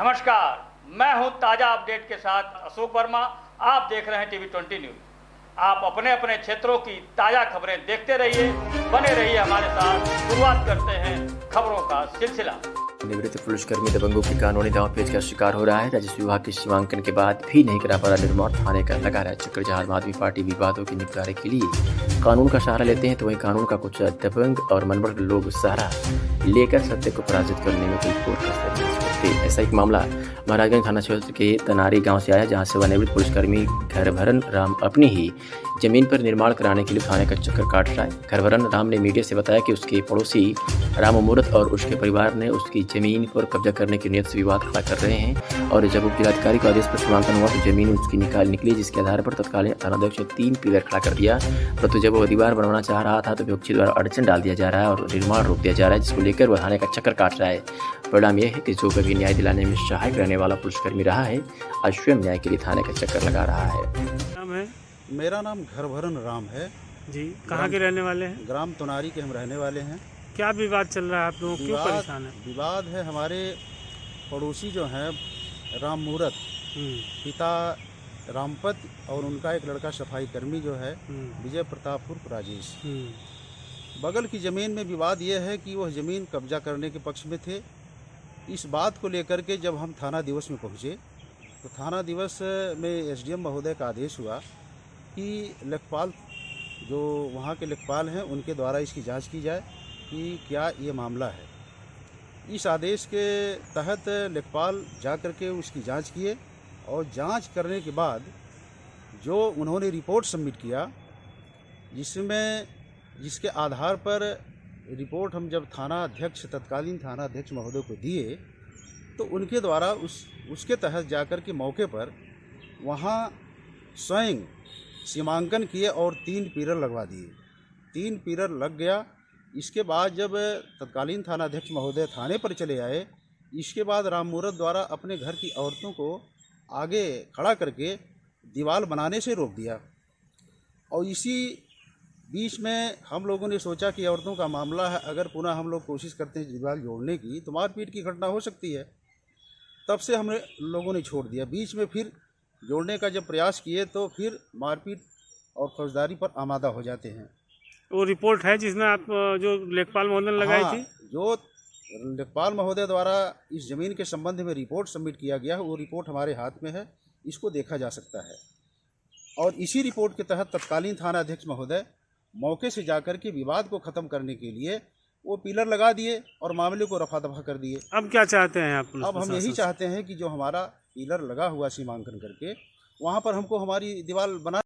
नमस्कार, मैं हूं ताज़ा अपडेट के साथ अशोक वर्मा। आप देख रहे हैं टीवी 20 न्यूज़। आप अपने अपने क्षेत्रों की ताज़ा खबरें देखते रहिए, बने रहिए हमारे साथ। शुरुआत करते हैं खबरों का सिलसिला। निवृत्त पुलिसकर्मी दबंगों की कानूनी दांवपेच का शिकार हो रहा है। राजस्व विभाग के सीमांकन के बाद भी नहीं करा पा रहा निर्माण, थाने का लगा रहा है चक्कर। जहां आम आदमी पार्टी विवादों के निपटारे के लिए कानून का सहारा लेते हैं, तो वहीं कानून का कुछ दबंग और मनबड़ लोग सहारा लेकर सत्य को पराजित करने में कोई कोर कसर नहीं छोड़ते। ऐसा एक मामला महाराजगंज थाना क्षेत्र के तनारी गांव से आया, जहां सेवानिवृत्त पुलिसकर्मी घरभरन राम अपनी ही जमीन पर निर्माण कराने के लिए थाने का चक्कर काट रहा है। घरभरन राम ने मीडिया से बताया कि उसके पड़ोसी राम मूर्त और उसके परिवार ने उसकी जमीन पर कब्जा करने की नीयत से विवाद खड़ा कर रहे हैं, और जब उप जिलाधिकारी के आदेश पर सीमांकन हुआ तो जमीन उसकी निकली, जिसके आधार पर तत्कालीन थानाध्यक्ष ने 3 पिलर खड़ा कर दिया। परंतु जब वो दीवार बनवाना चाह रहा था तो विपक्षी द्वारा अड़चन डाल दिया जा रहा है और निर्माण रोक दिया जा रहा है, जिसको लेकर वह थाने का चक्कर काट रहा है। परिणाम यह है कि जो कभी न्याय दिलाने में सहायक रहने वाला पुलिसकर्मी रहा है, आज स्वयं न्याय के लिए थाने का चक्कर लगा रहा है। मेरा नाम घरभरन राम है जी। कहाँ के रहने वाले हैं? ग्राम तनारी के हम रहने वाले हैं। क्या विवाद चल रहा है, आप लोग क्यों परेशान हैं? विवाद है, हमारे पड़ोसी जो हैं राम मूर्त, पिता रामपत और उनका एक लड़का सफाई कर्मी जो है विजय प्रताप उर्फ राजेश, बगल की ज़मीन में विवाद ये है कि वह ज़मीन कब्जा करने के पक्ष में थे। इस बात को लेकर के जब हम थाना दिवस में पहुँचे तो थाना दिवस में एसडीएम महोदय का आदेश हुआ कि लेखपाल जो वहाँ के लेखपाल हैं उनके द्वारा इसकी जांच की जाए कि क्या ये मामला है। इस आदेश के तहत लेखपाल जा कर के उसकी जांच किए और जांच करने के बाद जो उन्होंने रिपोर्ट सबमिट किया, जिसके आधार पर रिपोर्ट हम जब तत्कालीन थाना अध्यक्ष महोदय को दिए तो उनके द्वारा उसके तहत जाकर के मौके पर वहाँ स्वयं सीमांकन किए और 3 पिलर लगवा दिए। 3 पिलर लग गया। इसके बाद जब तत्कालीन थाना अध्यक्ष महोदय थाने पर चले आए, इसके बाद राम मूर्त द्वारा अपने घर की औरतों को आगे खड़ा करके दीवार बनाने से रोक दिया। और इसी बीच में हम लोगों ने सोचा कि औरतों का मामला है, अगर पुनः हम लोग कोशिश करते हैं दीवार जोड़ने की तो मारपीट की घटना हो सकती है। तब से हम लोगों ने छोड़ दिया। बीच में फिर जोड़ने का जब प्रयास किए तो फिर मारपीट और फौजदारी पर आमादा हो जाते हैं। वो रिपोर्ट है जिसमें आप जो लेखपाल महोदय ने लगाई थी? जो लेखपाल महोदय द्वारा इस ज़मीन के संबंध में रिपोर्ट सबमिट किया गया है, वो रिपोर्ट हमारे हाथ में है, इसको देखा जा सकता है। और इसी रिपोर्ट के तहत तत्कालीन थाना अध्यक्ष महोदय मौके से जाकर के विवाद को ख़त्म करने के लिए वो पिलर लगा दिए और मामले को रफा दफा कर दिए। अब क्या चाहते हैं आप? अब हम यही चाहते हैं कि जो हमारा पिलर लगा हुआ सीमांकन करके वहाँ पर हमको हमारी दीवार बना